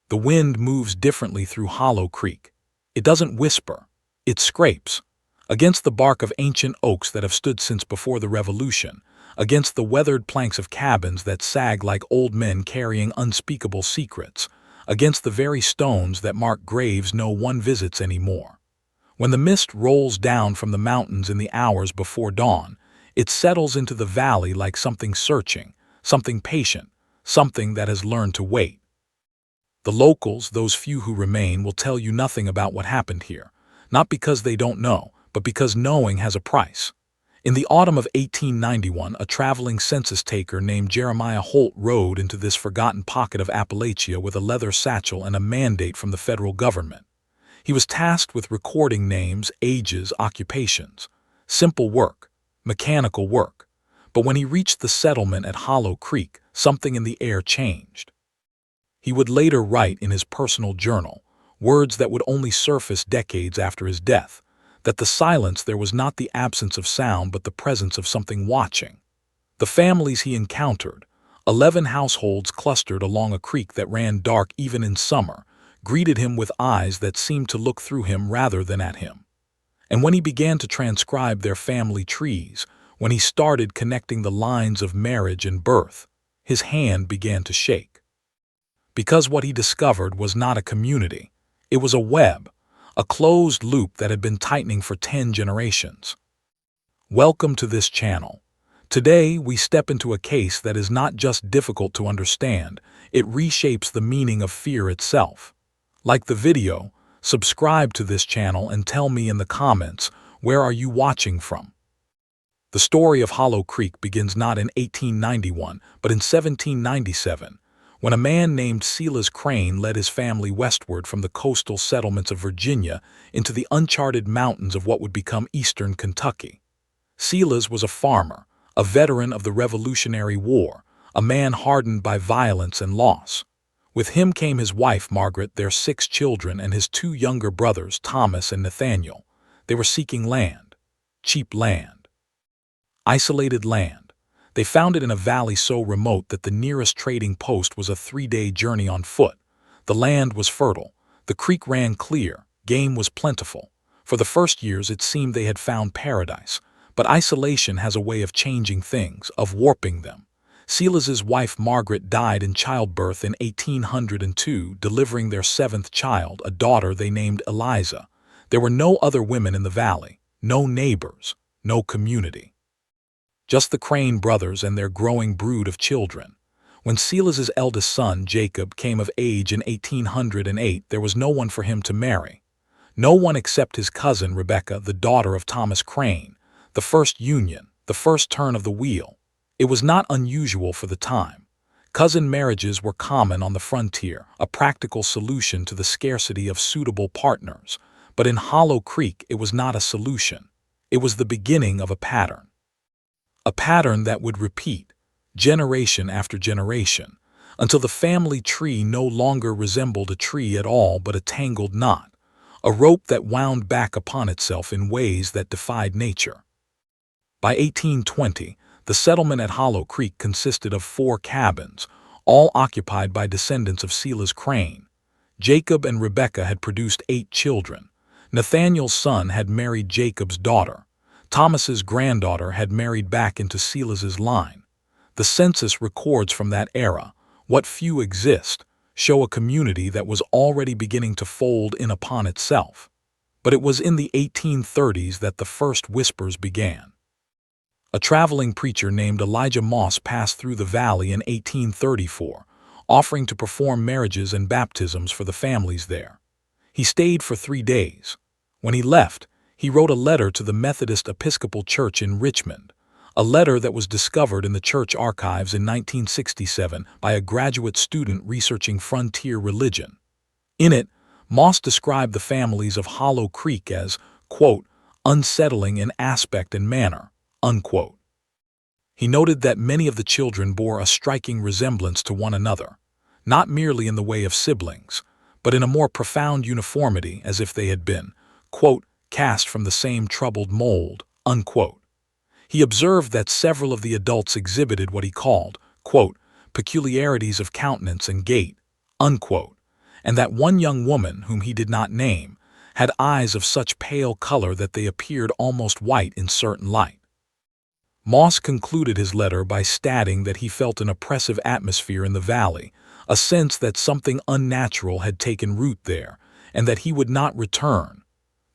The wind moves differently through Hollow Creek. It doesn't whisper, it scrapes. Against the bark of ancient oaks that have stood since before the Revolution, against the weathered planks of cabins that sag like old men carrying unspeakable secrets, against the very stones that mark graves no one visits anymore. When the mist rolls down from the mountains in the hours before dawn, it settles into the valley like something searching, something patient, something that has learned to wait. The locals, those few who remain, will tell you nothing about what happened here, not because they don't know, but because knowing has a price. In the autumn of 1891, a traveling census taker named Jeremiah Holt rode into this forgotten pocket of Appalachia with a leather satchel and a mandate from the federal government. He was tasked with recording names, ages, occupations. Simple work, mechanical work. But when he reached the settlement at Hollow Creek, something in the air changed. He would later write in his personal journal, words that would only surface decades after his death, that the silence there was not the absence of sound but the presence of something watching. The families he encountered, 11 households clustered along a creek that ran dark even in summer, greeted him with eyes that seemed to look through him rather than at him. And when he began to transcribe their family trees, when he started connecting the lines of marriage and birth, his hand began to shake. Because what he discovered was not a community, it was a web, a closed loop that had been tightening for 10 generations. Welcome to this channel. Today, we step into a case that is not just difficult to understand, it reshapes the meaning of fear itself. Like the video, subscribe to this channel and tell me in the comments, where are you watching from? The story of Hollow Creek begins not in 1891, but in 1797, when a man named Silas Crane led his family westward from the coastal settlements of Virginia into the uncharted mountains of what would become eastern Kentucky. Silas was a farmer, a veteran of the Revolutionary War, a man hardened by violence and loss. With him came his wife Margaret, their 6 children, and his 2 younger brothers, Thomas and Nathaniel. They were seeking land, cheap land, isolated land. They found it in a valley so remote that the nearest trading post was a 3-day journey on foot. The land was fertile, the creek ran clear, game was plentiful. For the first years it seemed they had found paradise, but isolation has a way of changing things, of warping them. Silas's wife Margaret died in childbirth in 1802, delivering their 7th child, a daughter they named Eliza. There were no other women in the valley, no neighbors, no community. Just the Crane brothers and their growing brood of children. When Silas's eldest son, Jacob, came of age in 1808, there was no one for him to marry. No one except his cousin Rebecca, the daughter of Thomas Crane, the first union, the first turn of the wheel. It was not unusual for the time. Cousin marriages were common on the frontier, a practical solution to the scarcity of suitable partners. But in Hollow Creek it was not a solution. It was the beginning of a pattern. A pattern that would repeat, generation after generation, until the family tree no longer resembled a tree at all but a tangled knot, a rope that wound back upon itself in ways that defied nature. By 1820, the settlement at Hollow Creek consisted of 4 cabins, all occupied by descendants of Silas Crane. Jacob and Rebecca had produced 8 children. Nathaniel's son had married Jacob's daughter. Thomas's granddaughter had married back into Silas's line. The census records from that era, what few exist, show a community that was already beginning to fold in upon itself. But it was in the 1830s that the first whispers began. A traveling preacher named Elijah Moss passed through the valley in 1834, offering to perform marriages and baptisms for the families there. He stayed for 3 days. When he left, he wrote a letter to the Methodist Episcopal Church in Richmond, a letter that was discovered in the church archives in 1967 by a graduate student researching frontier religion. In it, Moss described the families of Hollow Creek as, quote, unsettling in aspect and manner, unquote. He noted that many of the children bore a striking resemblance to one another, not merely in the way of siblings, but in a more profound uniformity, as if they had been, quote, cast from the same troubled mold, unquote. He observed that several of the adults exhibited what he called, quote, peculiarities of countenance and gait, unquote, and that one young woman, whom he did not name, had eyes of such pale color that they appeared almost white in certain light. Moss concluded his letter by stating that he felt an oppressive atmosphere in the valley, a sense that something unnatural had taken root there, and that he would not return.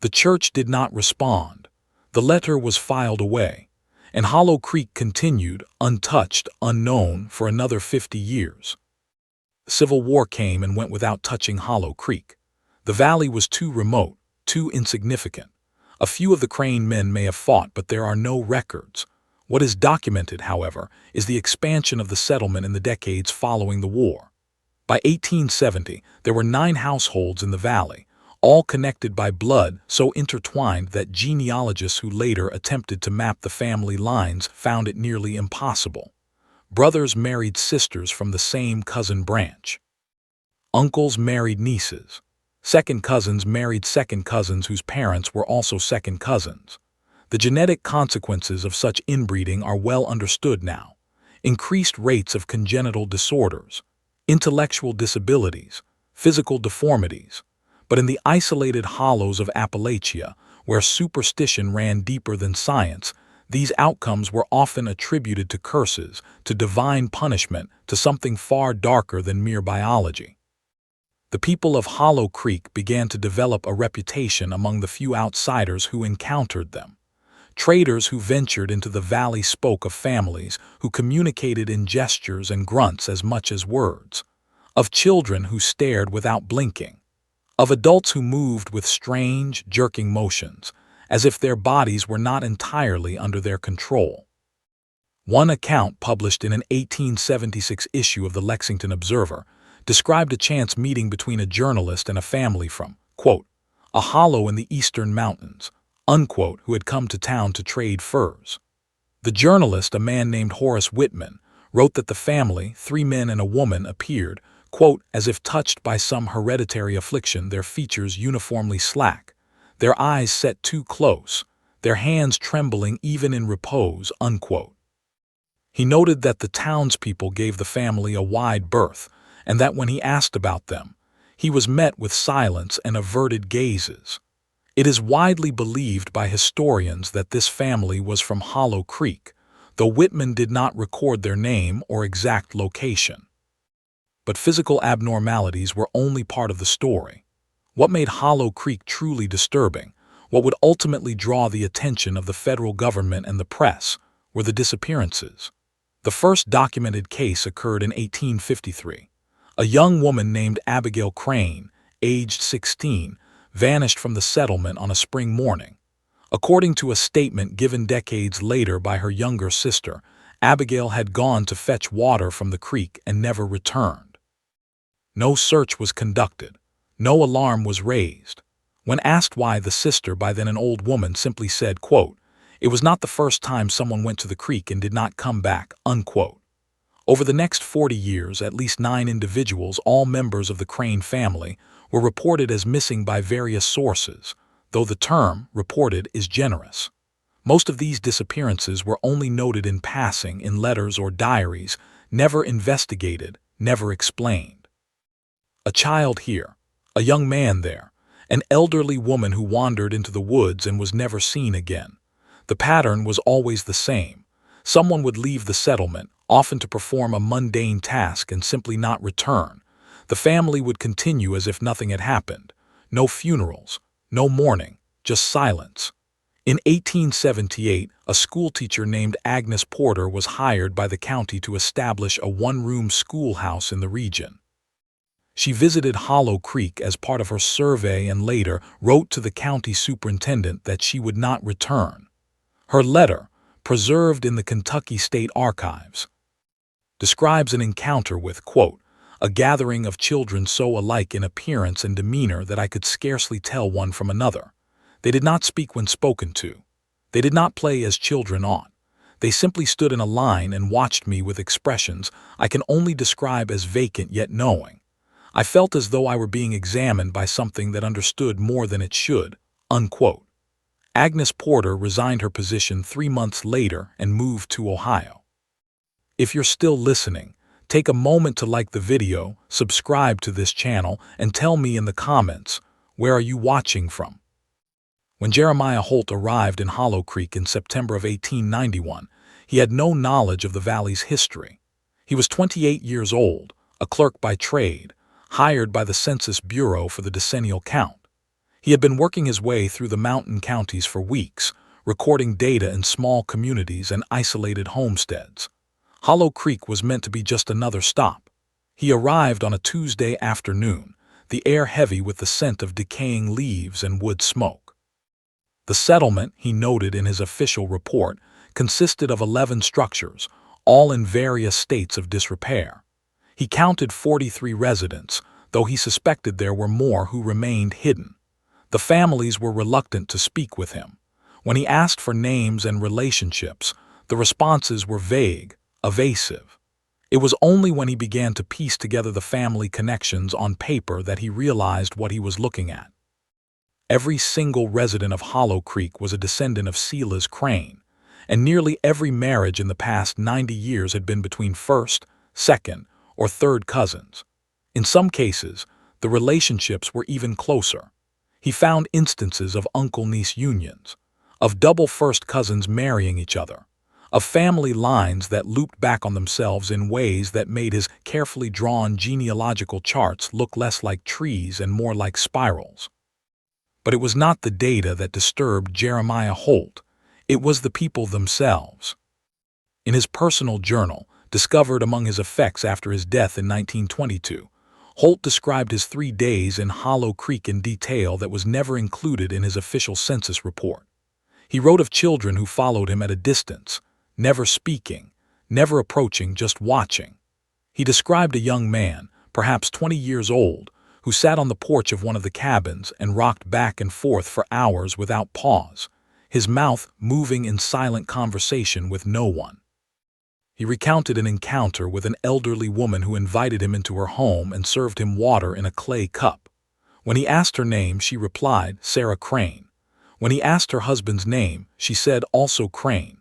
The church did not respond. The letter was filed away, and Hollow Creek continued, untouched, unknown, for another 50 years. The Civil War came and went without touching Hollow Creek. The valley was too remote, too insignificant. A few of the Crane men may have fought, but there are no records. What is documented, however, is the expansion of the settlement in the decades following the war. By 1870, there were 9 households in the valley, all connected by blood so intertwined that genealogists who later attempted to map the family lines found it nearly impossible. Brothers married sisters from the same cousin branch. Uncles married nieces. Second cousins married second cousins whose parents were also second cousins. The genetic consequences of such inbreeding are well understood now. Increased rates of congenital disorders, intellectual disabilities, physical deformities. But in the isolated hollows of Appalachia, where superstition ran deeper than science, these outcomes were often attributed to curses, to divine punishment, to something far darker than mere biology. The people of Hollow Creek began to develop a reputation among the few outsiders who encountered them. Traders who ventured into the valley spoke of families who communicated in gestures and grunts as much as words, of children who stared without blinking, of adults who moved with strange, jerking motions, as if their bodies were not entirely under their control. One account, published in an 1876 issue of the Lexington Observer, described a chance meeting between a journalist and a family from, quote, a hollow in the eastern mountains, unquote, who had come to town to trade furs. The journalist, a man named Horace Whitman, wrote that the family, 3 men and a woman, appeared, quote, as if touched by some hereditary affliction, their features uniformly slack, their eyes set too close, their hands trembling even in repose, unquote. He noted that the townspeople gave the family a wide berth, and that when he asked about them, he was met with silence and averted gazes. It is widely believed by historians that this family was from Hollow Creek, though Whitman did not record their name or exact location. But physical abnormalities were only part of the story. What made Hollow Creek truly disturbing, what would ultimately draw the attention of the federal government and the press, were the disappearances. The first documented case occurred in 1853. A young woman named Abigail Crane, aged 16, vanished from the settlement on a spring morning. According to a statement given decades later by her younger sister, Abigail had gone to fetch water from the creek and never returned. No search was conducted. No alarm was raised. When asked why, the sister, by then an old woman, simply said, quote, it was not the first time someone went to the creek and did not come back, unquote. Over the next 40 years, at least 9 individuals, all members of the Crane family, were reported as missing by various sources, though the term reported is generous. Most of these disappearances were only noted in passing in letters or diaries, never investigated, never explained. A child here, a young man there, an elderly woman who wandered into the woods and was never seen again. The pattern was always the same. Someone would leave the settlement, often to perform a mundane task, and simply not return. The family would continue as if nothing had happened. No funerals, no mourning, just silence. In 1878, a schoolteacher named Agnes Porter was hired by the county to establish a one-room schoolhouse in the region. She visited Hollow Creek as part of her survey and later wrote to the county superintendent that she would not return. Her letter, preserved in the Kentucky State Archives, describes an encounter with, quote, a gathering of children so alike in appearance and demeanor that I could scarcely tell one from another. They did not speak when spoken to. They did not play as children ought. They simply stood in a line and watched me with expressions I can only describe as vacant yet knowing. I felt as though I were being examined by something that understood more than it should, unquote. Agnes Porter resigned her position 3 months later and moved to Ohio. If you're still listening, Take a moment to like the video, subscribe to this channel, and tell me in the comments, where are you watching from? When Jeremiah Holt arrived in Hollow Creek in September of 1891, he had no knowledge of the valley's history. He was 28 years old, a clerk by trade, hired by the Census Bureau for the decennial count. He had been working his way through the mountain counties for weeks, recording data in small communities and isolated homesteads. Hollow Creek was meant to be just another stop. He arrived on a Tuesday afternoon, the air heavy with the scent of decaying leaves and wood smoke. The settlement, he noted in his official report, consisted of 11 structures, all in various states of disrepair. He counted 43 residents, though he suspected there were more who remained hidden. The families were reluctant to speak with him. When he asked for names and relationships, the responses were vague, evasive. It was only when he began to piece together the family connections on paper that he realized what he was looking at. Every single resident of Hollow Creek was a descendant of Selah's Crane, and nearly every marriage in the past 90 years had been between first, second, or third cousins. In some cases, the relationships were even closer. He found instances of uncle-niece unions, of double first cousins marrying each other, of family lines that looped back on themselves in ways that made his carefully drawn genealogical charts look less like trees and more like spirals. But it was not the data that disturbed Jeremiah Holt, it was the people themselves. In his personal journal, discovered among his effects after his death in 1922, Holt described his 3 days in Hollow Creek in detail that was never included in his official census report. He wrote of children who followed him at a distance, never speaking, never approaching, just watching. He described a young man, perhaps 20 years old, who sat on the porch of one of the cabins and rocked back and forth for hours without pause, his mouth moving in silent conversation with no one. He recounted an encounter with an elderly woman who invited him into her home and served him water in a clay cup. When he asked her name, she replied, Sarah Crane. When he asked her husband's name, she said, also Crane.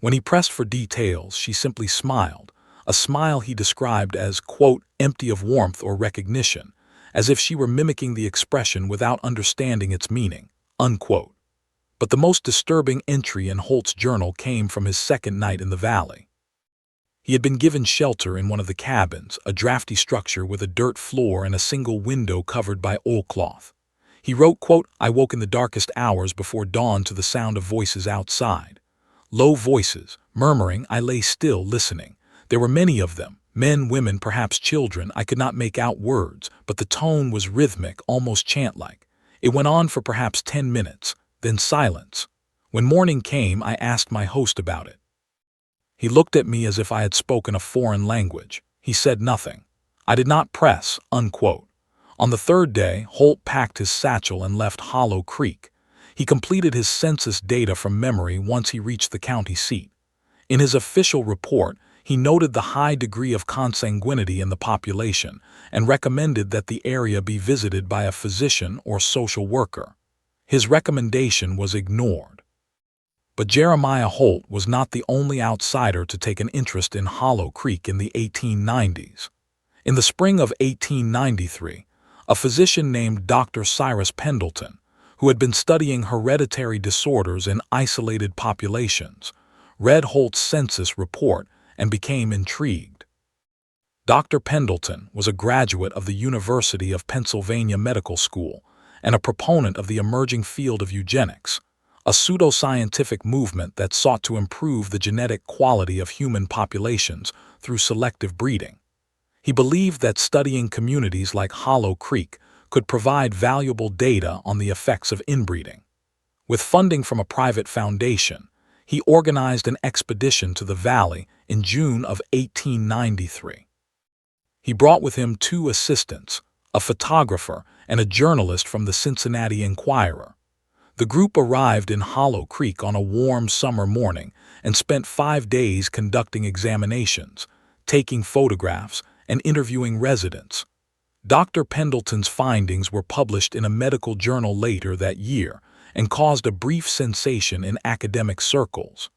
When he pressed for details, she simply smiled, a smile he described as, quote, empty of warmth or recognition, as if she were mimicking the expression without understanding its meaning, unquote. But the most disturbing entry in Holt's journal came from his second night in the valley. He had been given shelter in one of the cabins, a drafty structure with a dirt floor and a single window covered by oilcloth. He wrote, quote, I woke in the darkest hours before dawn to the sound of voices outside. Low voices, murmuring, I lay still, listening. There were many of them, men, women, perhaps children. I could not make out words, but the tone was rhythmic, almost chant-like. It went on for perhaps 10 minutes, then silence. When morning came, I asked my host about it. He looked at me as if I had spoken a foreign language. He said nothing. I did not press, unquote. On the third day, Holt packed his satchel and left Hollow Creek. He completed his census data from memory once he reached the county seat. In his official report, he noted the high degree of consanguinity in the population and recommended that the area be visited by a physician or social worker. His recommendation was ignored. But Jeremiah Holt was not the only outsider to take an interest in Hollow Creek in the 1890s. In the spring of 1893, a physician named Dr. Cyrus Pendleton, who had been studying hereditary disorders in isolated populations, read Holt's census report and became intrigued. Dr. Pendleton was a graduate of the University of Pennsylvania Medical School and a proponent of the emerging field of eugenics, a pseudoscientific movement that sought to improve the genetic quality of human populations through selective breeding. He believed that studying communities like Hollow Creek could provide valuable data on the effects of inbreeding. With funding from a private foundation, he organized an expedition to the valley in June of 1893. He brought with him 2 assistants, a photographer and a journalist from the Cincinnati Enquirer. The group arrived in Hollow Creek on a warm summer morning and spent 5 days conducting examinations, taking photographs, and interviewing residents. Dr. Pendleton's findings were published in a medical journal later that year and caused a brief sensation in academic circles.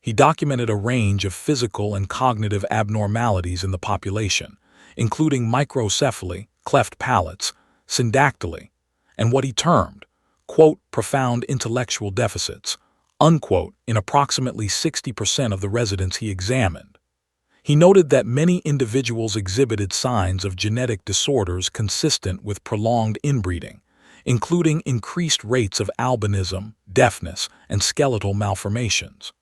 He documented a range of physical and cognitive abnormalities in the population, including microcephaly, cleft palates, syndactyly, and what he termed, quote, profound intellectual deficits, unquote, in approximately 60% of the residents he examined. He noted that many individuals exhibited signs of genetic disorders consistent with prolonged inbreeding, including increased rates of albinism, deafness, and skeletal malformations.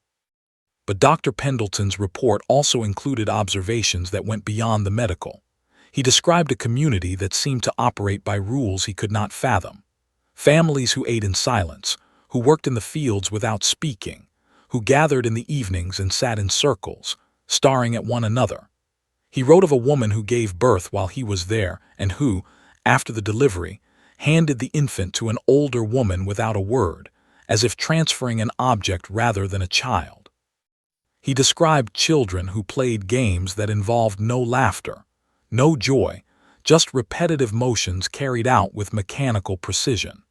But Dr. Pendleton's report also included observations that went beyond the medical. He described a community that seemed to operate by rules he could not fathom. Families who ate in silence, who worked in the fields without speaking, who gathered in the evenings and sat in circles, staring at one another. He wrote of a woman who gave birth while he was there and who, after the delivery, handed the infant to an older woman without a word, as if transferring an object rather than a child. He described children who played games that involved no laughter, no joy, just repetitive motions carried out with mechanical precision.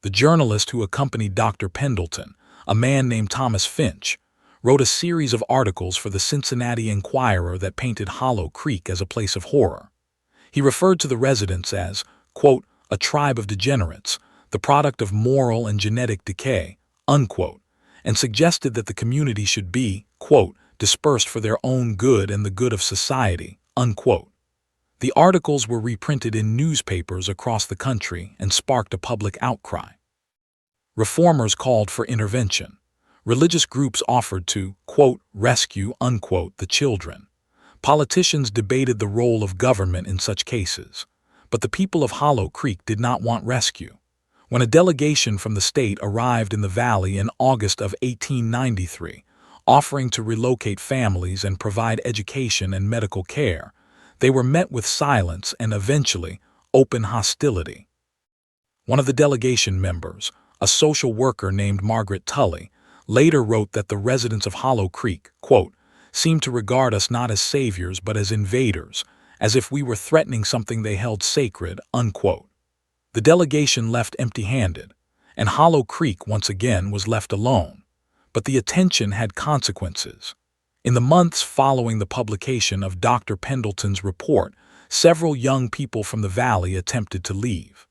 The journalist who accompanied Dr. Pendleton, a man named Thomas Finch, wrote a series of articles for the Cincinnati Enquirer that painted Hollow Creek as a place of horror. He referred to the residents as, quote, a tribe of degenerates, the product of moral and genetic decay, unquote, and suggested that the community should be, quote, dispersed for their own good and the good of society, unquote. The articles were reprinted in newspapers across the country and sparked a public outcry. Reformers called for intervention. Religious groups offered to, quote, rescue, unquote, the children. Politicians debated the role of government in such cases. But the people of Hollow Creek did not want rescue. When a delegation from the state arrived in the valley in August of 1893, offering to relocate families and provide education and medical care, they were met with silence and eventually open hostility. One of the delegation members, a social worker named Margaret Tully, later wrote that the residents of Hollow Creek, quote, seemed to regard us not as saviors but as invaders, as if we were threatening something they held sacred, unquote. The delegation left empty-handed, and Hollow Creek once again was left alone. But the attention had consequences. In the months following the publication of Dr. Pendleton's report, several young people from the valley attempted to leave.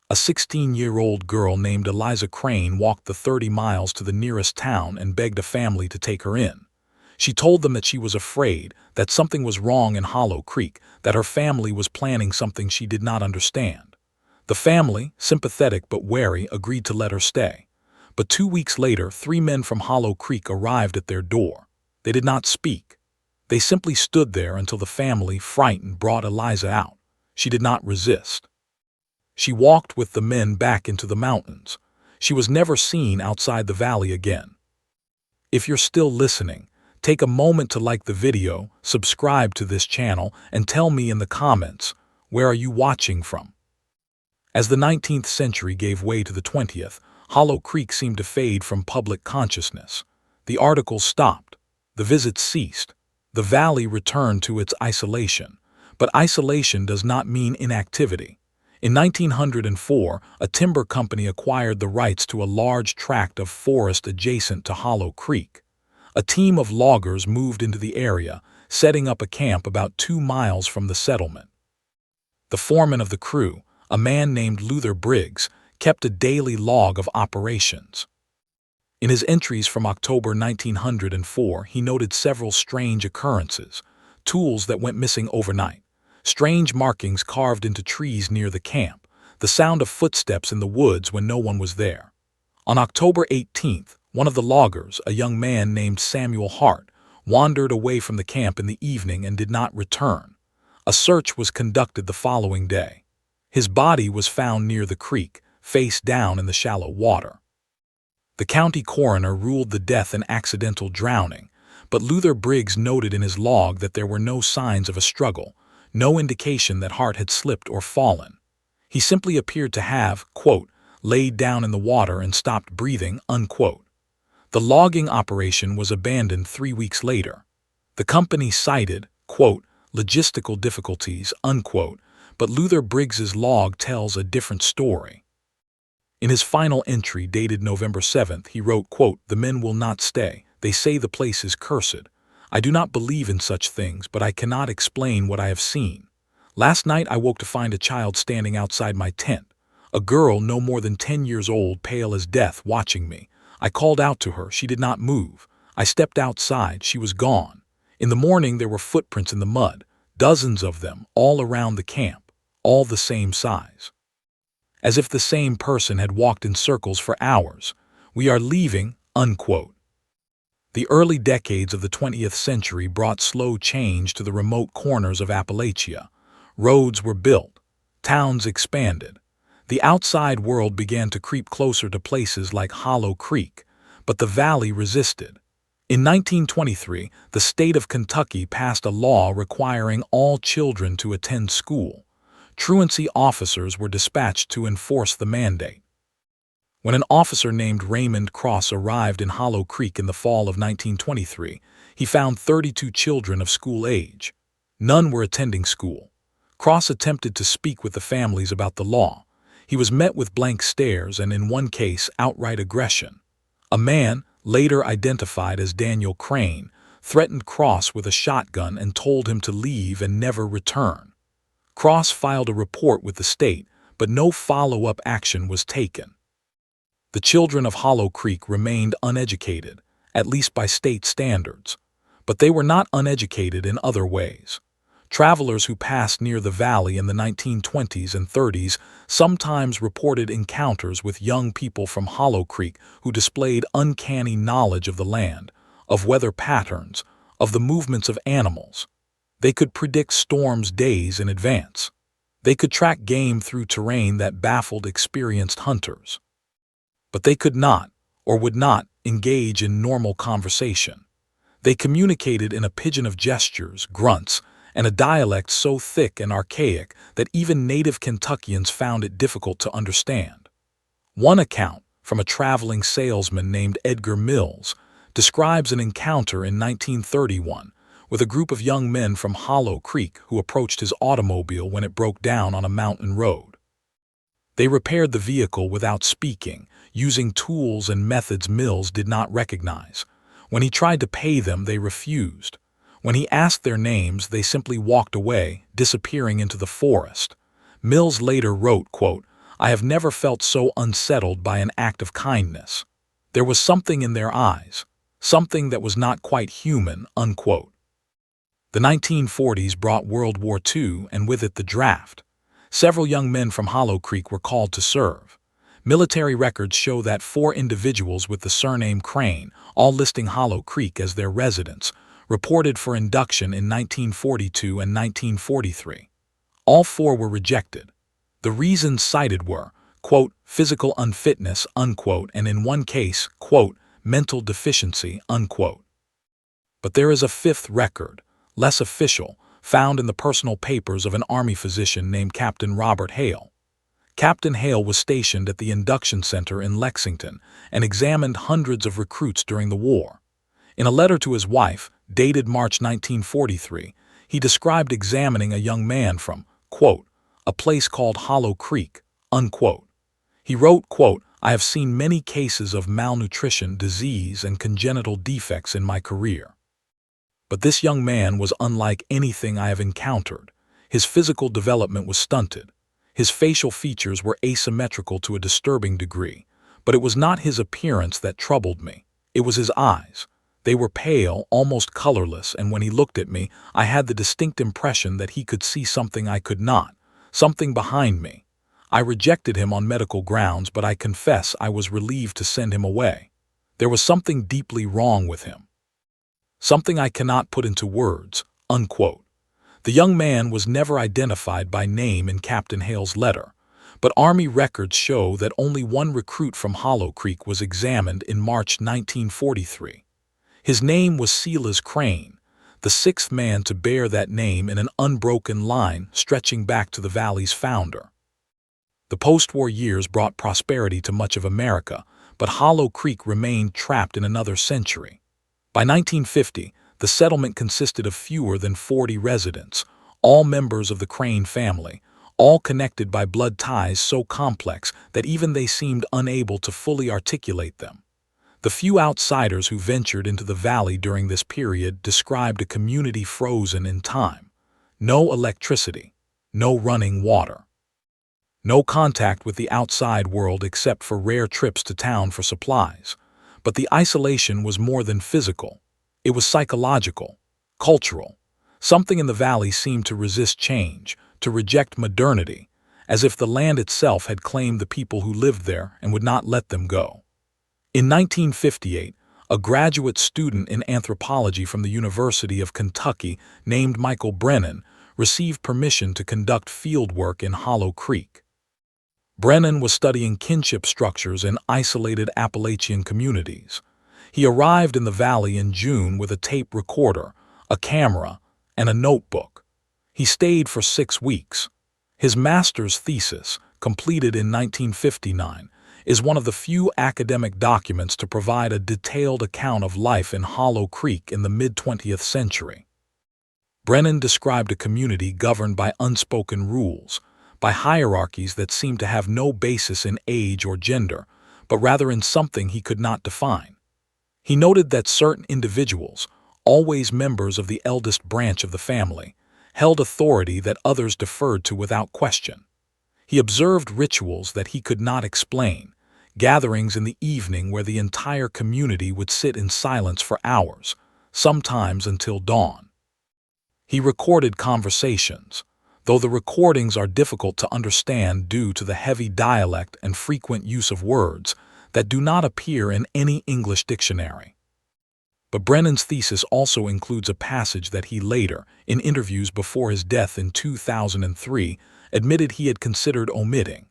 A 16-year-old girl named Eliza Crane walked the 30 miles to the nearest town and begged a family to take her in. She told them that she was afraid, that something was wrong in Hollow Creek, that her family was planning something she did not understand. The family, sympathetic but wary, agreed to let her stay. But 2 weeks later, 3 men from Hollow Creek arrived at their door. They did not speak. They simply stood there until the family, frightened, brought Eliza out. She did not resist. She walked with the men back into the mountains. She was never seen outside the valley again. If you're still listening, take a moment to like the video, subscribe to this channel, and tell me in the comments, where are you watching from? As the 19th century gave way to the 20th, Hollow Creek seemed to fade from public consciousness. The articles stopped. The visits ceased. The valley returned to its isolation. But isolation does not mean inactivity. In 1904, a timber company acquired the rights to a large tract of forest adjacent to Hollow Creek. A team of loggers moved into the area, setting up a camp about 2 miles from the settlement. The foreman of the crew, a man named Luther Briggs, kept a daily log of operations. In his entries from October 1904, he noted several strange occurrences, tools that went missing overnight, strange markings carved into trees near the camp, the sound of footsteps in the woods when no one was there. On October 18th, one of the loggers, a young man named Samuel Hart, wandered away from the camp in the evening and did not return. A search was conducted the following day. His body was found near the creek, face down in the shallow water. The county coroner ruled the death an accidental drowning, but Luther Briggs noted in his log that there were no signs of a struggle, no indication that Hart had slipped or fallen. He simply appeared to have, quote, laid down in the water and stopped breathing, unquote. The logging operation was abandoned 3 weeks later. The company cited, quote, logistical difficulties, unquote, but Luther Briggs's log tells a different story. In his final entry dated November 7th, he wrote, quote, the men will not stay. They say the place is cursed. I do not believe in such things, but I cannot explain what I have seen. Last night I woke to find a child standing outside my tent. A girl no more than 10 years old, pale as death, watching me. I called out to her. She did not move. I stepped outside. She was gone. In the morning there were footprints in the mud, dozens of them, all around the camp, all the same size. As if the same person had walked in circles for hours. We are leaving, unquote. The early decades of the 20th century brought slow change to the remote corners of Appalachia. Roads were built. Towns expanded. The outside world began to creep closer to places like Hollow Creek, but the valley resisted. In 1923, the state of Kentucky passed a law requiring all children to attend school. Truancy officers were dispatched to enforce the mandate. When an officer named Raymond Cross arrived in Hollow Creek in the fall of 1923, he found 32 children of school age. None were attending school. Cross attempted to speak with the families about the law. He was met with blank stares and, in one case, outright aggression. A man, later identified as Daniel Crane, threatened Cross with a shotgun and told him to leave and never return. Cross filed a report with the state, but no follow-up action was taken. The children of Hollow Creek remained uneducated, at least by state standards, but they were not uneducated in other ways. Travelers who passed near the valley in the 1920s and 30s sometimes reported encounters with young people from Hollow Creek who displayed uncanny knowledge of the land, of weather patterns, of the movements of animals. They could predict storms days in advance. They could track game through terrain that baffled experienced hunters. But they could not, or would not, engage in normal conversation. They communicated in a pidgin of gestures, grunts, and a dialect so thick and archaic that even native Kentuckians found it difficult to understand. One account, from a traveling salesman named Edgar Mills, describes an encounter in 1931 with a group of young men from Hollow Creek who approached his automobile when it broke down on a mountain road. They repaired the vehicle without speaking, using tools and methods Mills did not recognize. When he tried to pay them, they refused. When he asked their names, they simply walked away, disappearing into the forest. Mills later wrote, quote, "I have never felt so unsettled by an act of kindness. There was something in their eyes, something that was not quite human," unquote. The 1940s brought World War II and with it the draft. Several young men from Hollow Creek were called to serve. Military records show that 4 individuals with the surname Crane, all listing Hollow Creek as their residence, reported for induction in 1942 and 1943. All 4 were rejected. The reasons cited were, quote, physical unfitness, unquote, and in one case, quote, mental deficiency, unquote. But there is a 5th record, less official, found in the personal papers of an Army physician named Captain Robert Hale. Captain Hale was stationed at the induction center in Lexington and examined hundreds of recruits during the war. In a letter to his wife, dated March 1943, he described examining a young man from, quote, a place called Hollow Creek, unquote. He wrote, quote, "I have seen many cases of malnutrition, disease, and congenital defects in my career. But this young man was unlike anything I have encountered. His physical development was stunted. His facial features were asymmetrical to a disturbing degree, but it was not his appearance that troubled me. It was his eyes. They were pale, almost colorless, and when he looked at me, I had the distinct impression that he could see something I could not, something behind me. I rejected him on medical grounds, but I confess I was relieved to send him away. There was something deeply wrong with him. Something I cannot put into words," unquote. The young man was never identified by name in Captain Hale's letter, but Army records show that only one recruit from Hollow Creek was examined in March 1943. His name was Silas Crane, the 6th man to bear that name in an unbroken line stretching back to the valley's founder. The post-war years brought prosperity to much of America, but Hollow Creek remained trapped in another century. By 1950, the settlement consisted of fewer than 40 residents, all members of the Crane family, all connected by blood ties so complex that even they seemed unable to fully articulate them. The few outsiders who ventured into the valley during this period described a community frozen in time. No electricity, no running water. No contact with the outside world except for rare trips to town for supplies. But the isolation was more than physical. It was psychological, cultural. Something in the valley seemed to resist change, to reject modernity, as if the land itself had claimed the people who lived there and would not let them go. In 1958, a graduate student in anthropology from the University of Kentucky named Michael Brennan received permission to conduct fieldwork in Hollow Creek. Brennan was studying kinship structures in isolated Appalachian communities. He arrived in the valley in June with a tape recorder, a camera, and a notebook. He stayed for 6 weeks. His master's thesis, completed in 1959, is one of the few academic documents to provide a detailed account of life in Hollow Creek in the mid-20th century. Brennan described a community governed by unspoken rules, by hierarchies that seemed to have no basis in age or gender, but rather in something he could not define. He noted that certain individuals, always members of the eldest branch of the family, held authority that others deferred to without question. He observed rituals that he could not explain, gatherings in the evening where the entire community would sit in silence for hours, sometimes until dawn. He recorded conversations, though the recordings are difficult to understand due to the heavy dialect and frequent use of words that do not appear in any English dictionary. But Brennan's thesis also includes a passage that he later, in interviews before his death in 2003, admitted he had considered omitting.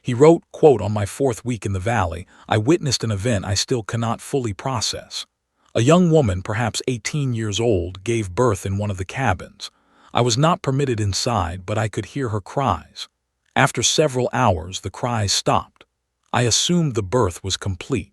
He wrote, quote, "On my 4th week in the valley, I witnessed an event I still cannot fully process. A young woman, perhaps 18 years old, gave birth in one of the cabins. I was not permitted inside, but I could hear her cries. After several hours, the cries stopped. I assumed the birth was complete.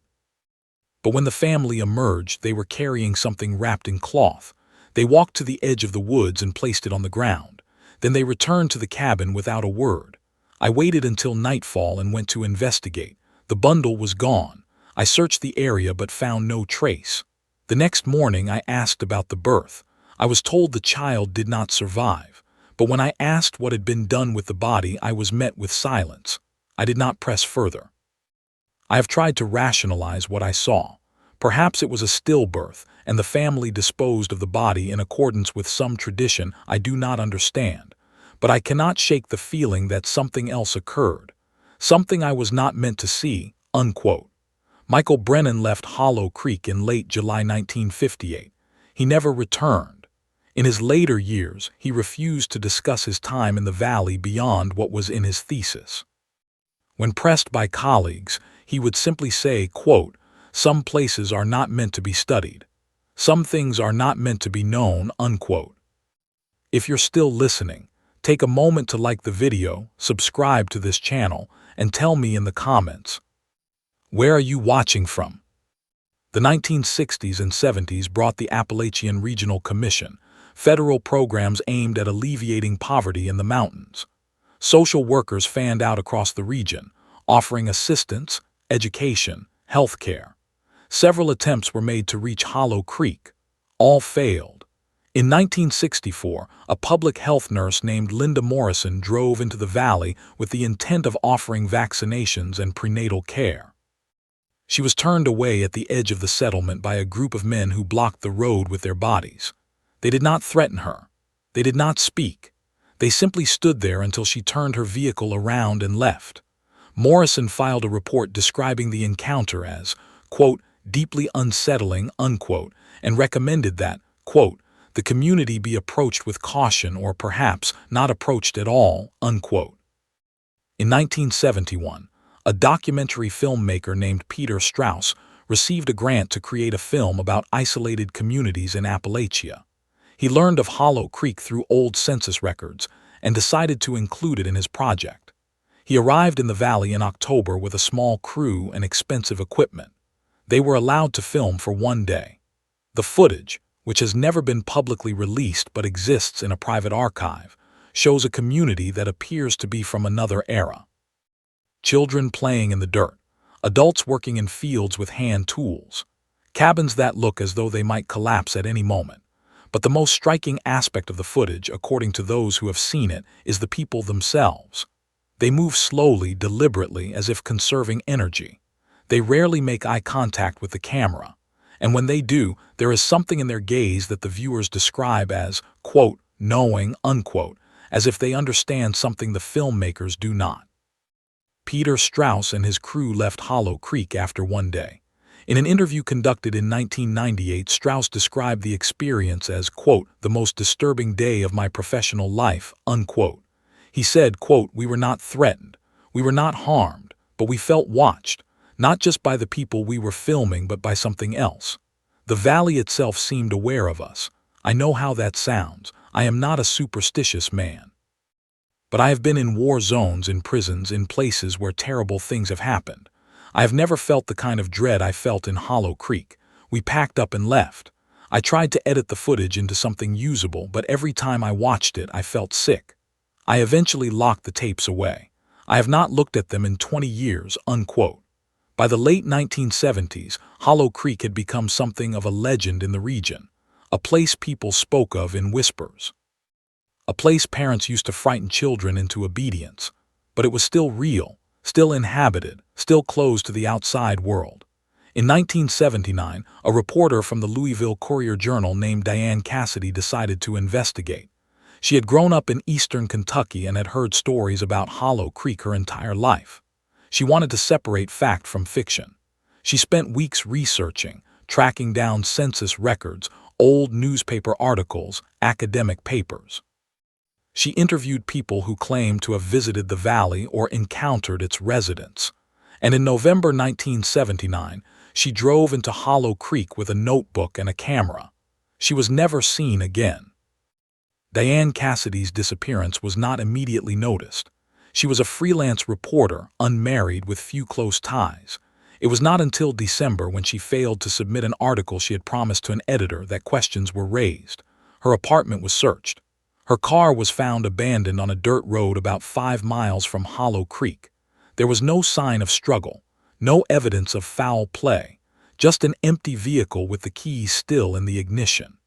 But when the family emerged, they were carrying something wrapped in cloth. They walked to the edge of the woods and placed it on the ground. Then they returned to the cabin without a word. I waited until nightfall and went to investigate. The bundle was gone. I searched the area but found no trace. The next morning I asked about the birth. I was told the child did not survive, but when I asked what had been done with the body, I was met with silence. I did not press further. I have tried to rationalize what I saw. Perhaps it was a stillbirth, and the family disposed of the body in accordance with some tradition I do not understand. But I cannot shake the feeling that something else occurred. Something I was not meant to see." Unquote. Michael Brennan left Hollow Creek in late July 1958. He never returned. In his later years, he refused to discuss his time in the valley beyond what was in his thesis. When pressed by colleagues, he would simply say, quote, "Some places are not meant to be studied. Some things are not meant to be known." Unquote. If you're still listening, take a moment to like the video, subscribe to this channel, and tell me in the comments, where are you watching from? The 1960s and 70s brought the Appalachian Regional Commission, federal programs aimed at alleviating poverty in the mountains. Social workers fanned out across the region, offering assistance, education, health care. Several attempts were made to reach Hollow Creek. All failed. In 1964, a public health nurse named Linda Morrison drove into the valley with the intent of offering vaccinations and prenatal care. She was turned away at the edge of the settlement by a group of men who blocked the road with their bodies. They did not threaten her. They did not speak. They simply stood there until she turned her vehicle around and left. Morrison filed a report describing the encounter as, quote, "deeply unsettling," unquote, and recommended that, quote, "the community be approached with caution or perhaps not approached at all," unquote. In 1971, a documentary filmmaker named Peter Strauss received a grant to create a film about isolated communities in Appalachia. He learned of Hollow Creek through old census records and decided to include it in his project. He arrived in the valley in October with a small crew and expensive equipment. They were allowed to film for 1 day. The footage, which has never been publicly released but exists in a private archive, shows a community that appears to be from another era. Children playing in the dirt, adults working in fields with hand tools, cabins that look as though they might collapse at any moment. But the most striking aspect of the footage, according to those who have seen it, is the people themselves. They move slowly, deliberately, as if conserving energy. They rarely make eye contact with the camera, and when they do, there is something in their gaze that the viewers describe as, quote, knowing, unquote, as if they understand something the filmmakers do not. Peter Strauss and his crew left Hollow Creek after one day. In an interview conducted in 1998, Strauss described the experience as, quote, the most disturbing day of my professional life, unquote. He said, quote, we were not threatened, we were not harmed, but we felt watched, not just by the people we were filming but by something else. The valley itself seemed aware of us. I know how that sounds. I am not a superstitious man. But I have been in war zones, in prisons, in places where terrible things have happened. I have never felt the kind of dread I felt in Hollow Creek. We packed up and left. I tried to edit the footage into something usable, but every time I watched it, I felt sick. I eventually locked the tapes away. I have not looked at them in 20 years, unquote. By the late 1970s, Hollow Creek had become something of a legend in the region, a place people spoke of in whispers. A place parents used to frighten children into obedience, but it was still real, still inhabited, still closed to the outside world. In 1979, a reporter from the Louisville Courier-Journal named Diane Cassidy decided to investigate. She had grown up in eastern Kentucky and had heard stories about Hollow Creek her entire life. She wanted to separate fact from fiction. She spent weeks researching, tracking down census records, old newspaper articles, academic papers. She interviewed people who claimed to have visited the valley or encountered its residents. And in November 1979, she drove into Hollow Creek with a notebook and a camera. She was never seen again. Diane Cassidy's disappearance was not immediately noticed. She was a freelance reporter, unmarried with few close ties. It was not until December, when she failed to submit an article she had promised to an editor, that questions were raised. Her apartment was searched. Her car was found abandoned on a dirt road about 5 miles from Hollow Creek. There was no sign of struggle, no evidence of foul play, just an empty vehicle with the keys still in the ignition.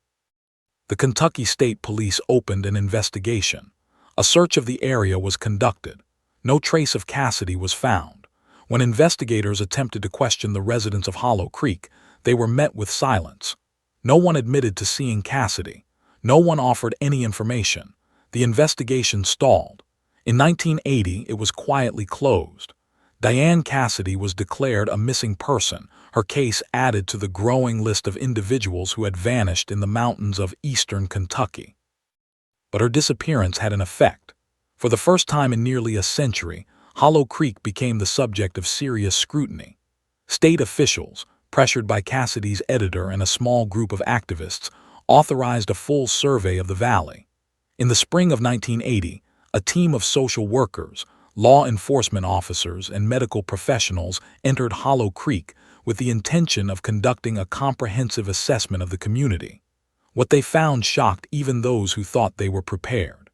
The Kentucky State Police opened an investigation. A search of the area was conducted. No trace of Cassidy was found. When investigators attempted to question the residents of Hollow Creek, they were met with silence. No one admitted to seeing Cassidy. No one offered any information. The investigation stalled. In 1980, it was quietly closed. Diane Cassidy was declared a missing person, her case added to the growing list of individuals who had vanished in the mountains of eastern Kentucky. But her disappearance had an effect. For the first time in nearly a century, Hollow Creek became the subject of serious scrutiny. State officials, pressured by Cassidy's editor and a small group of activists, authorized a full survey of the valley. In the spring of 1980, a team of social workers, law enforcement officers, and medical professionals entered Hollow Creek with the intention of conducting a comprehensive assessment of the community. What they found shocked even those who thought they were prepared.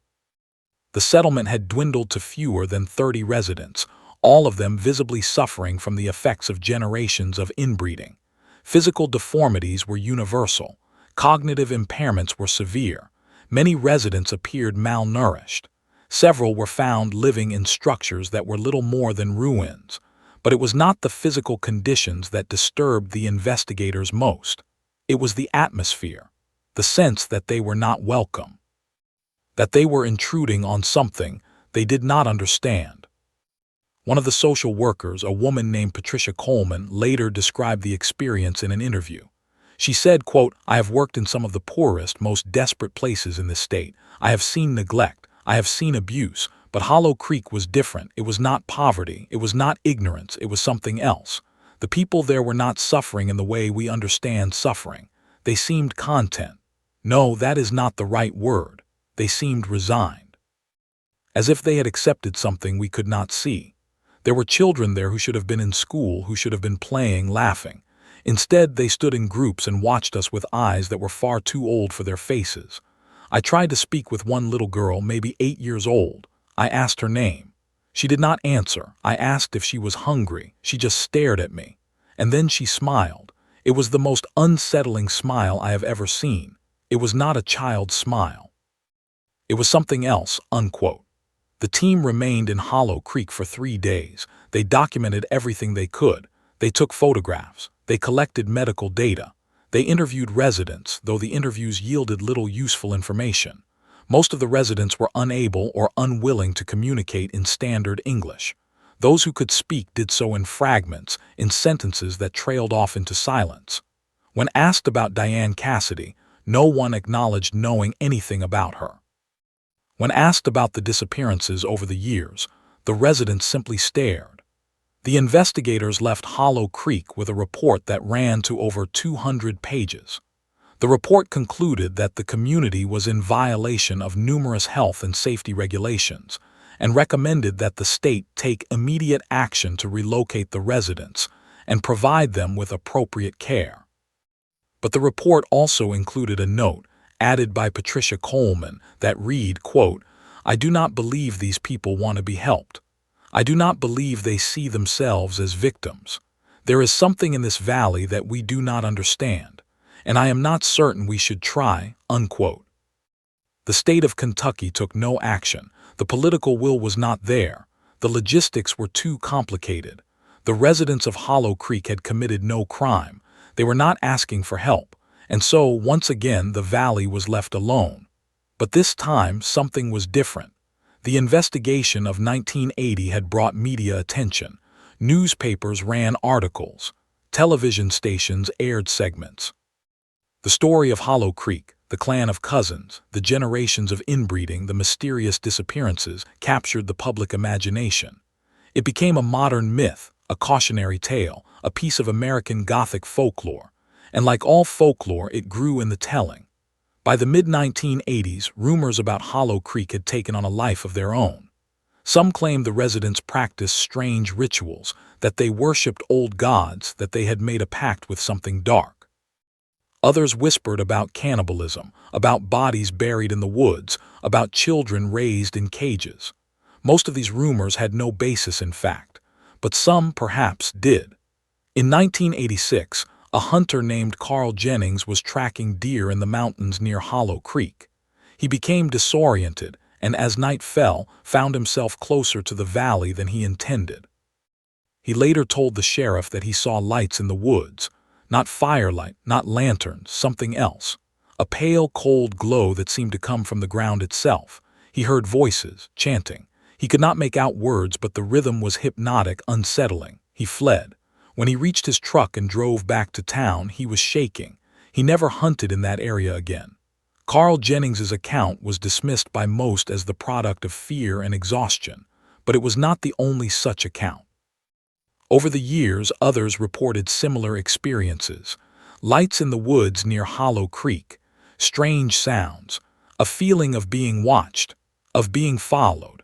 The settlement had dwindled to fewer than 30 residents, all of them visibly suffering from the effects of generations of inbreeding. Physical deformities were universal. Cognitive impairments were severe. Many residents appeared malnourished. Several were found living in structures that were little more than ruins. But it was not the physical conditions that disturbed the investigators most. It was the atmosphere, the sense that they were not welcome, that they were intruding on something they did not understand. One of the social workers, a woman named Patricia Coleman, later described the experience in an interview. She said, quote, I have worked in some of the poorest, most desperate places in this state. I have seen neglect. I have seen abuse. But Hollow Creek was different. It was not poverty. It was not ignorance. It was something else. The people there were not suffering in the way we understand suffering. They seemed content. No, that is not the right word. They seemed resigned. As if they had accepted something we could not see. There were children there who should have been in school, who should have been playing, laughing. Instead, they stood in groups and watched us with eyes that were far too old for their faces. I tried to speak with one little girl, maybe 8 years old. I asked her name. She did not answer. I asked if she was hungry. She just stared at me. And then she smiled. It was the most unsettling smile I have ever seen. It was not a child's smile. It was something else, unquote. The team remained in Hollow Creek for 3 days. They documented everything they could. They took photographs. They collected medical data. They interviewed residents, though the interviews yielded little useful information. Most of the residents were unable or unwilling to communicate in standard English. Those who could speak did so in fragments, in sentences that trailed off into silence. When asked about Diane Cassidy, no one acknowledged knowing anything about her. When asked about the disappearances over the years, the residents simply stared. The investigators left Hollow Creek with a report that ran to over 200 pages. The report concluded that the community was in violation of numerous health and safety regulations and recommended that the state take immediate action to relocate the residents and provide them with appropriate care. But the report also included a note added by Patricia Coleman that read, quote, "I do not believe these people want to be helped. I do not believe they see themselves as victims. There is something in this valley that we do not understand, and I am not certain we should try," unquote. The state of Kentucky took no action. The political will was not there. The logistics were too complicated. The residents of Hollow Creek had committed no crime. They were not asking for help. And so, once again, the valley was left alone. But this time, something was different. The investigation of 1980 had brought media attention. Newspapers ran articles. Television stations aired segments. The story of Hollow Creek, the clan of cousins, the generations of inbreeding, the mysterious disappearances captured the public imagination. It became a modern myth, a cautionary tale, a piece of American Gothic folklore. And like all folklore, it grew in the telling. By the mid-1980s, rumors about Hollow Creek had taken on a life of their own. Some claimed the residents practiced strange rituals, that they worshipped old gods, that they had made a pact with something dark. Others whispered about cannibalism, about bodies buried in the woods, about children raised in cages. Most of these rumors had no basis in fact, but some perhaps did. In 1986, a hunter named Carl Jennings was tracking deer in the mountains near Hollow Creek. He became disoriented and, as night fell, found himself closer to the valley than he intended. He later told the sheriff that he saw lights in the woods, not firelight, not lanterns, something else. A pale, cold glow that seemed to come from the ground itself. He heard voices, chanting. He could not make out words, but the rhythm was hypnotic, unsettling. He fled. When he reached his truck and drove back to town, he was shaking. He never hunted in that area again. Carl Jennings's account was dismissed by most as the product of fear and exhaustion, but it was not the only such account. Over the years, others reported similar experiences. Lights in the woods near Hollow Creek, strange sounds, a feeling of being watched, of being followed.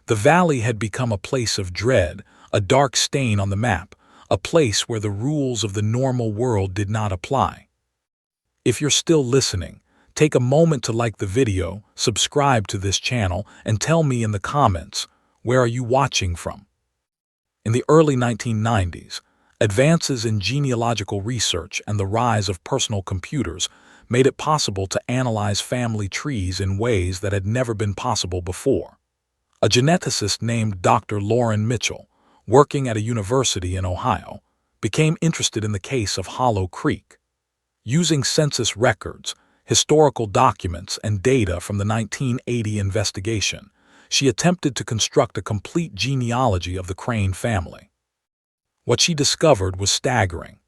The valley had become a place of dread, a dark stain on the map, a place where the rules of the normal world did not apply. If you're still listening, take a moment to like the video, subscribe to this channel, and tell me in the comments, where are you watching from? In the early 1990s, advances in genealogical research and the rise of personal computers made it possible to analyze family trees in ways that had never been possible before. A geneticist named Dr. Lauren Mitchell, working at a university in Ohio, became interested in the case of Hollow Creek. Using census records, historical documents, and data from the 1980 investigation, she attempted to construct a complete genealogy of the Crane family. What she discovered was staggering.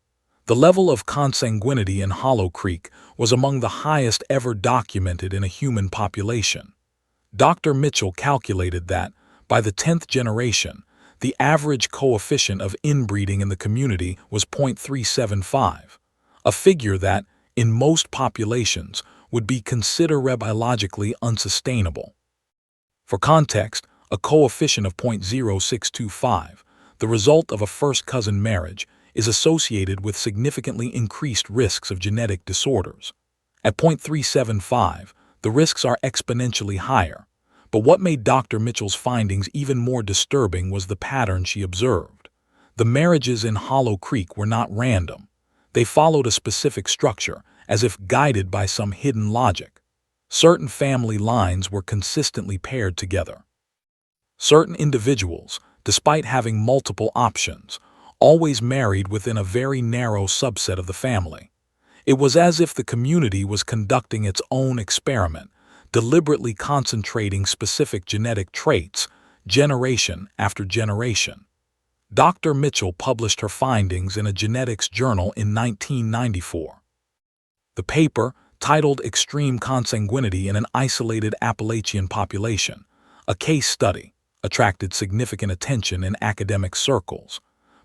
The level of consanguinity in Hollow Creek was among the highest ever documented in a human population. Dr. Mitchell calculated that, by the 10th generation, the average coefficient of inbreeding in the community was 0.375, a figure that, in most populations, would be considered biologically unsustainable. For context, a coefficient of 0.0625, the result of a first-cousin marriage, is associated with significantly increased risks of genetic disorders. At 0.375, the risks are exponentially higher. But what made Dr. Mitchell's findings even more disturbing was the pattern she observed. The marriages in Hollow Creek were not random. They followed a specific structure, as if guided by some hidden logic. Certain family lines were consistently paired together. Certain individuals, despite having multiple options, always married within a very narrow subset of the family. It was as if the community was conducting its own experiment, deliberately concentrating specific genetic traits, generation after generation. Dr. Mitchell published her findings in a genetics journal in 1994. The paper, titled Extreme Consanguinity in an Isolated Appalachian Population, a case study, attracted significant attention in academic circles,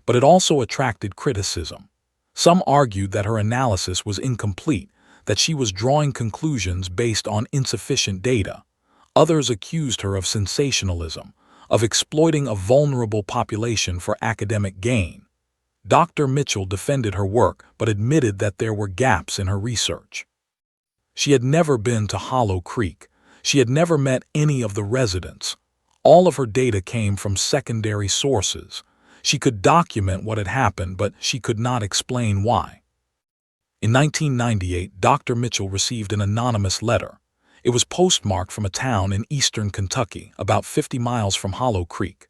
but it also attracted criticism. Some argued that her analysis was incomplete, that she was drawing conclusions based on insufficient data. Others accused her of sensationalism, of exploiting a vulnerable population for academic gain. Dr. Mitchell defended her work but admitted that there were gaps in her research. She had never been to Hollow Creek. She had never met any of the residents. All of her data came from secondary sources. She could document what had happened, but she could not explain why. In 1998, Dr. Mitchell received an anonymous letter. It was postmarked from a town in eastern Kentucky, about 50 miles from Hollow Creek.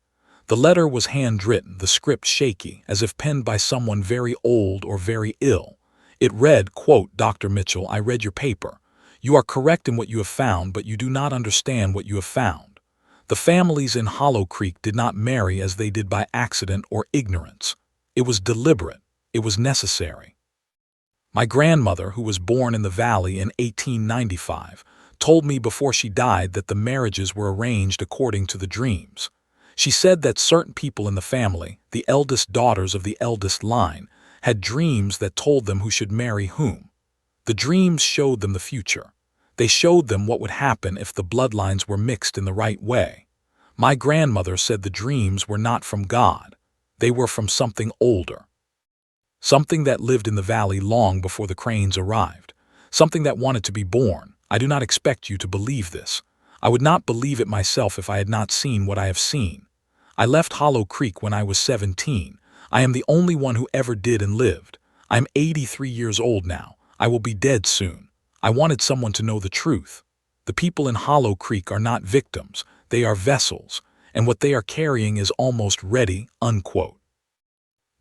The letter was handwritten, the script shaky, as if penned by someone very old or very ill. It read, quote, "Dr. Mitchell, I read your paper. You are correct in what you have found, but you do not understand what you have found. The families in Hollow Creek did not marry as they did by accident or ignorance. It was deliberate. It was necessary. My grandmother, who was born in the valley in 1895, told me before she died that the marriages were arranged according to the dreams. She said that certain people in the family, the eldest daughters of the eldest line, had dreams that told them who should marry whom. The dreams showed them the future. They showed them what would happen if the bloodlines were mixed in the right way. My grandmother said the dreams were not from God. They were from something older. Something that lived in the valley long before the Cranes arrived. Something that wanted to be born. I do not expect you to believe this. I would not believe it myself if I had not seen what I have seen. I left Hollow Creek when I was 17. I am the only one who ever did and lived. I am 83 years old now. I will be dead soon. I wanted someone to know the truth. The people in Hollow Creek are not victims. They are vessels, and what they are carrying is almost ready," unquote.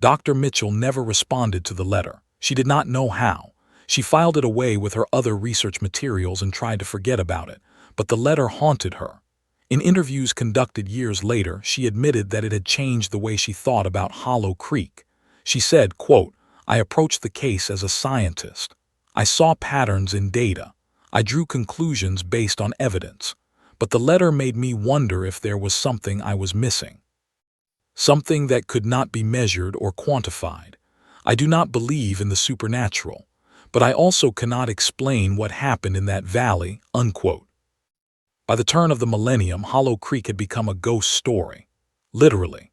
Dr. Mitchell never responded to the letter. She did not know how. She filed it away with her other research materials and tried to forget about it, but the letter haunted her. In interviews conducted years later, she admitted that it had changed the way she thought about Hollow Creek. She said, quote, "I approached the case as a scientist. I saw patterns in data. I drew conclusions based on evidence. But the letter made me wonder if there was something I was missing. Something that could not be measured or quantified. I do not believe in the supernatural, but I also cannot explain what happened in that valley," unquote. By the turn of the millennium, Hollow Creek had become a ghost story. Literally.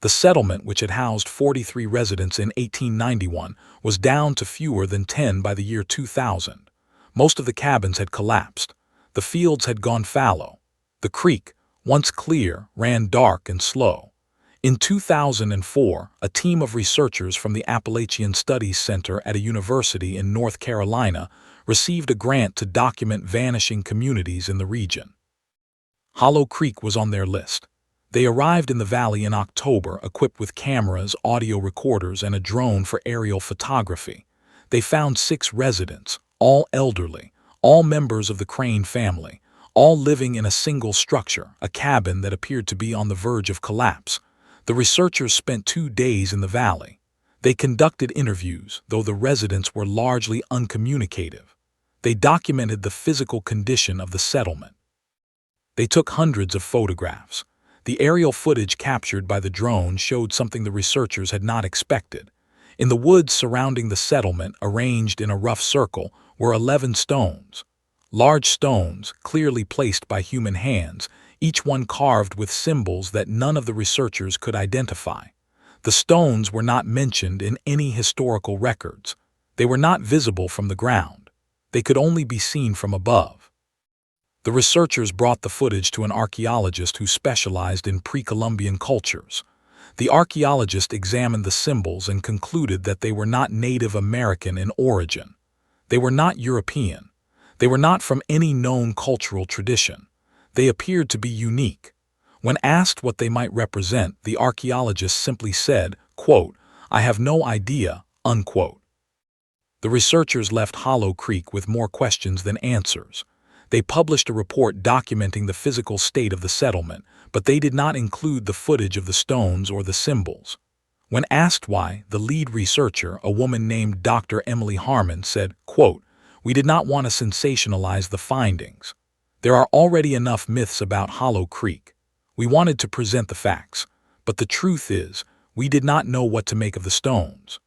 The settlement, which had housed 43 residents in 1891, was down to fewer than 10 by the year 2000. Most of the cabins had collapsed. The fields had gone fallow. The creek, once clear, ran dark and slow. In 2004, a team of researchers from the Appalachian Studies Center at a university in North Carolina received a grant to document vanishing communities in the region. Hollow Creek was on their list. They arrived in the valley in October, equipped with cameras, audio recorders, and a drone for aerial photography. They found 6 residents, all elderly, all members of the Crane family, all living in a single structure, a cabin that appeared to be on the verge of collapse. The researchers spent 2 days in the valley. They conducted interviews, though the residents were largely uncommunicative. They documented the physical condition of the settlement. They took hundreds of photographs. The aerial footage captured by the drone showed something the researchers had not expected. In the woods surrounding the settlement, arranged in a rough circle, were 11 stones. Large stones, clearly placed by human hands, each one carved with symbols that none of the researchers could identify. The stones were not mentioned in any historical records. They were not visible from the ground. They could only be seen from above. The researchers brought the footage to an archaeologist who specialized in pre-Columbian cultures. The archaeologist examined the symbols and concluded that they were not Native American in origin. They were not European. They were not from any known cultural tradition. They appeared to be unique. When asked what they might represent, the archaeologist simply said, quote, "I have no idea," unquote. The researchers left Hollow Creek with more questions than answers. They published a report documenting the physical state of the settlement, but they did not include the footage of the stones or the symbols. When asked why, the lead researcher, a woman named Dr. Emily Harmon, said, quote, "We did not want to sensationalize the findings. There are already enough myths about Hollow Creek. We wanted to present the facts, but the truth is, we did not know what to make of the stones.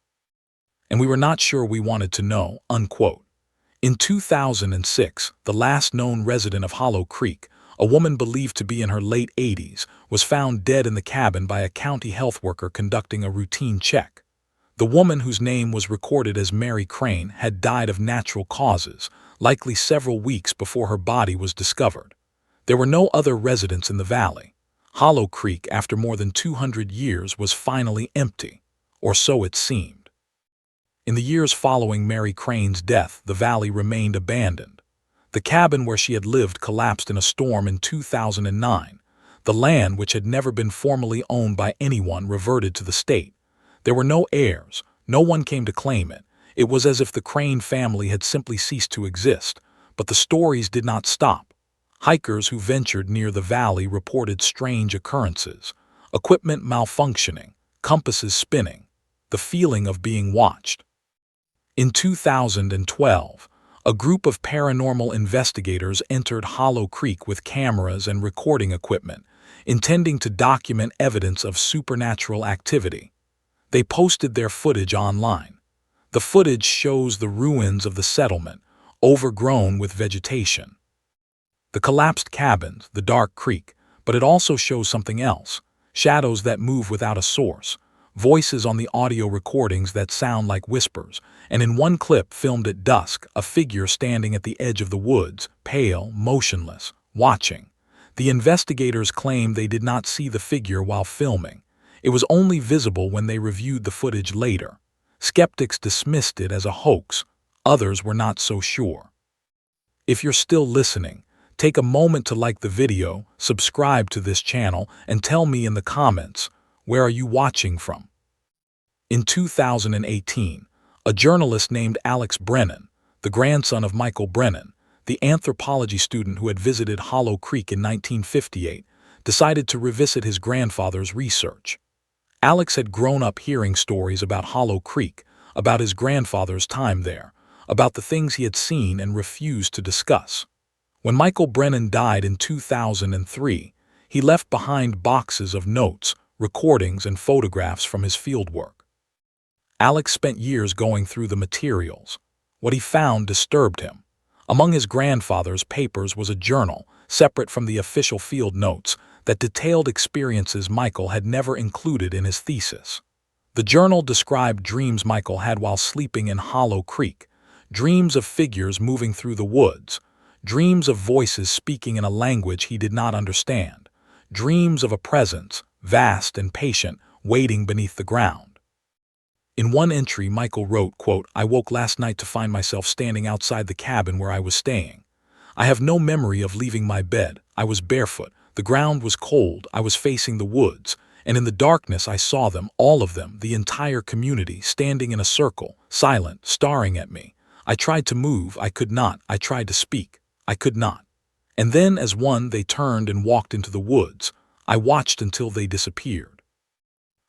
And we were not sure we wanted to know," unquote. In 2006, the last known resident of Hollow Creek, a woman believed to be in her late 80s, was found dead in the cabin by a county health worker conducting a routine check. The woman, whose name was recorded as Mary Crane, had died of natural causes, likely several weeks before her body was discovered. There were no other residents in the valley. Hollow Creek, after more than 200 years, was finally empty, or so it seemed. In the years following Mary Crane's death, the valley remained abandoned. The cabin where she had lived collapsed in a storm in 2009. The land, which had never been formally owned by anyone, reverted to the state. There were no heirs. No one came to claim it. It was as if the Crane family had simply ceased to exist. But the stories did not stop. Hikers who ventured near the valley reported strange occurrences: equipment malfunctioning, compasses spinning, the feeling of being watched. In 2012, a group of paranormal investigators entered Hollow Creek with cameras and recording equipment, intending to document evidence of supernatural activity. They posted their footage online. The footage shows the ruins of the settlement, overgrown with vegetation. The collapsed cabins, the dark creek, but it also shows something else: shadows that move without a source, voices on the audio recordings that sound like whispers, and in one clip filmed at dusk, a figure standing at the edge of the woods, pale, motionless, watching. The investigators claim they did not see the figure while filming. It was only visible when they reviewed the footage later. Skeptics dismissed it as a hoax. Others were not so sure. If you're still listening, take a moment to like the video, subscribe to this channel, and tell me in the comments, where are you watching from? In 2018, a journalist named Alex Brennan, the grandson of Michael Brennan, the anthropology student who had visited Hollow Creek in 1958, decided to revisit his grandfather's research. Alex had grown up hearing stories about Hollow Creek, about his grandfather's time there, about the things he had seen and refused to discuss. When Michael Brennan died in 2003, he left behind boxes of notes, recordings, and photographs from his fieldwork. Alex spent years going through the materials. What he found disturbed him. Among his grandfather's papers was a journal, separate from the official field notes, that detailed experiences Michael had never included in his thesis. The journal described dreams Michael had while sleeping in Hollow Creek, dreams of figures moving through the woods, dreams of voices speaking in a language he did not understand, dreams of a presence, vast and patient, waiting beneath the ground. In one entry, Michael wrote, quote, "I woke last night to find myself standing outside the cabin where I was staying. I have no memory of leaving my bed. I was barefoot. The ground was cold. I was facing the woods. And in the darkness I saw them, all of them, the entire community, standing in a circle, silent, staring at me. I tried to move. I could not. I tried to speak. I could not. And then, as one, they turned and walked into the woods. I watched until they disappeared.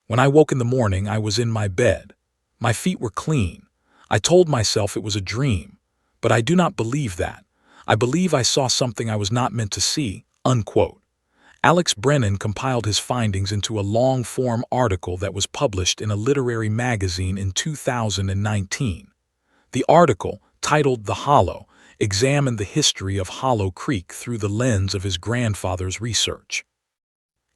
When I woke in the morning, I was in my bed. My feet were clean. I told myself it was a dream. But I do not believe that. I believe I saw something I was not meant to see," unquote. Alex Brennan compiled his findings into a long-form article that was published in a literary magazine in 2019. The article, titled "The Hollow," examined the history of Hollow Creek through the lens of his grandfather's research.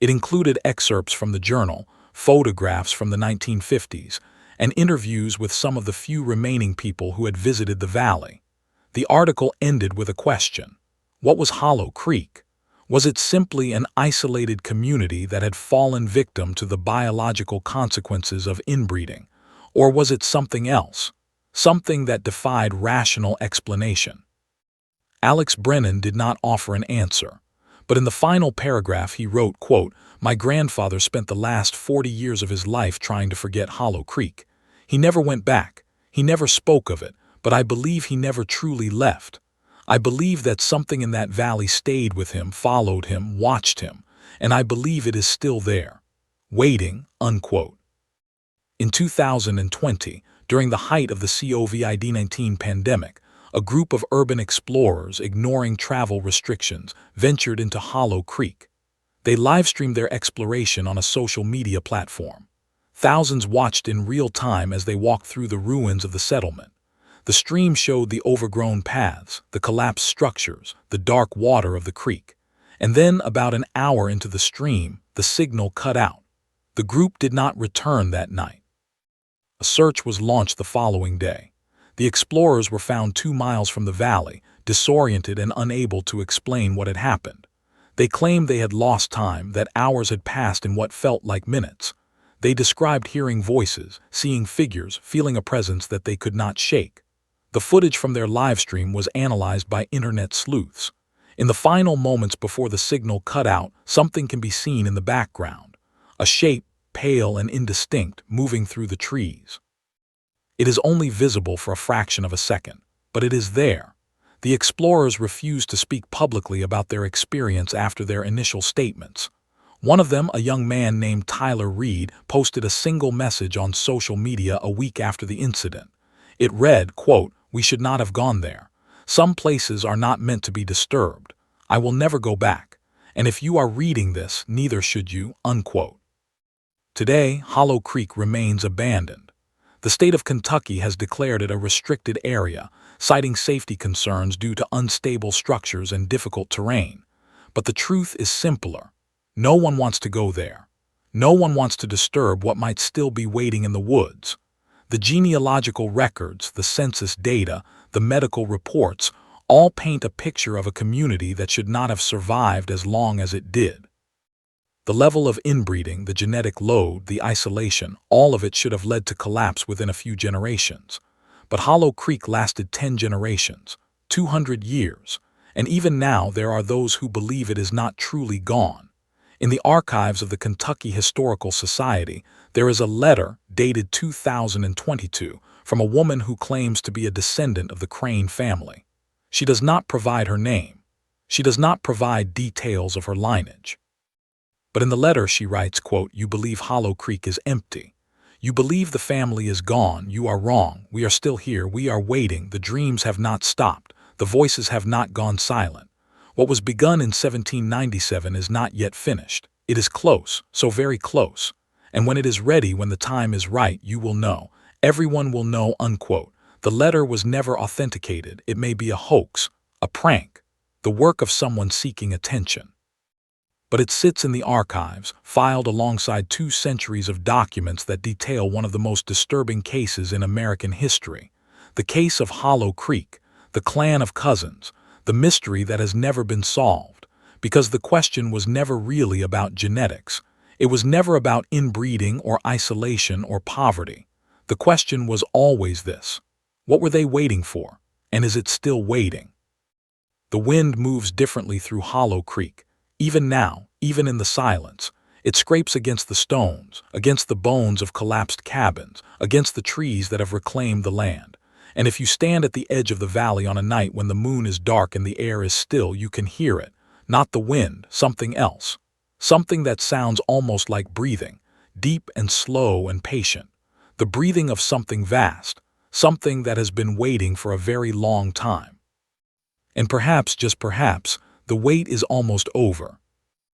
It included excerpts from the journal, photographs from the 1950s, and interviews with some of the few remaining people who had visited the valley. The article ended with a question: What was Hollow Creek? Was it simply an isolated community that had fallen victim to the biological consequences of inbreeding? Or was it something else? Something that defied rational explanation? Alex Brennan did not offer an answer, but in the final paragraph he wrote, quote, "My grandfather spent the last 40 years of his life trying to forget Hollow Creek. He never went back, he never spoke of it, but I believe he never truly left. I believe that something in that valley stayed with him, followed him, watched him, and I believe it is still there, waiting," unquote. In 2020, during the height of the COVID-19 pandemic, a group of urban explorers, ignoring travel restrictions, ventured into Hollow Creek. They live-streamed their exploration on a social media platform. Thousands watched in real time as they walked through the ruins of the settlement. The stream showed the overgrown paths, the collapsed structures, the dark water of the creek. And then, about an hour into the stream, the signal cut out. The group did not return that night. A search was launched the following day. The explorers were found 2 miles from the valley, disoriented and unable to explain what had happened. They claimed they had lost time, that hours had passed in what felt like minutes. They described hearing voices, seeing figures, feeling a presence that they could not shake. The footage from their livestream was analyzed by internet sleuths. In the final moments before the signal cut out, something can be seen in the background. A shape, pale and indistinct, moving through the trees. It is only visible for a fraction of a second, but it is there. The explorers refused to speak publicly about their experience after their initial statements. One of them, a young man named Tyler Reed, posted a single message on social media a week after the incident. It read, quote, "We should not have gone there. Some places are not meant to be disturbed. I will never go back. And if you are reading this, neither should you," unquote. Today, Hollow Creek remains abandoned. The state of Kentucky has declared it a restricted area, citing safety concerns due to unstable structures and difficult terrain. But the truth is simpler. No one wants to go there. No one wants to disturb what might still be waiting in the woods. The genealogical records, the census data, the medical reports, all paint a picture of a community that should not have survived as long as it did. The level of inbreeding, the genetic load, the isolation, all of it should have led to collapse within a few generations. But Hollow Creek lasted 10 generations, 200 years, and even now there are those who believe it is not truly gone. In the archives of the Kentucky Historical Society, there is a letter dated 2022 from a woman who claims to be a descendant of the Crane family. She does not provide her name. She does not provide details of her lineage. But in the letter she writes, quote, "You believe Hollow Creek is empty. You believe the family is gone. You are wrong. We are still here. We are waiting. The dreams have not stopped. The voices have not gone silent. What was begun in 1797 is not yet finished. It is close, so very close. And when it is ready, when the time is right, you will know. Everyone will know," unquote. The letter was never authenticated. It may be a hoax, a prank, the work of someone seeking attention. But it sits in the archives, filed alongside 2 centuries of documents that detail one of the most disturbing cases in American history. The case of Hollow Creek, the clan of cousins, the mystery that has never been solved, because the question was never really about genetics. It was never about inbreeding or isolation or poverty. The question was always this: what were they waiting for? And is it still waiting? The wind moves differently through Hollow Creek. Even now, even in the silence, it scrapes against the stones, against the bones of collapsed cabins, against the trees that have reclaimed the land. And if you stand at the edge of the valley on a night when the moon is dark and the air is still, you can hear it. Not the wind, something else. Something that sounds almost like breathing, deep and slow and patient. The breathing of something vast, something that has been waiting for a very long time. And perhaps, just perhaps, the wait is almost over.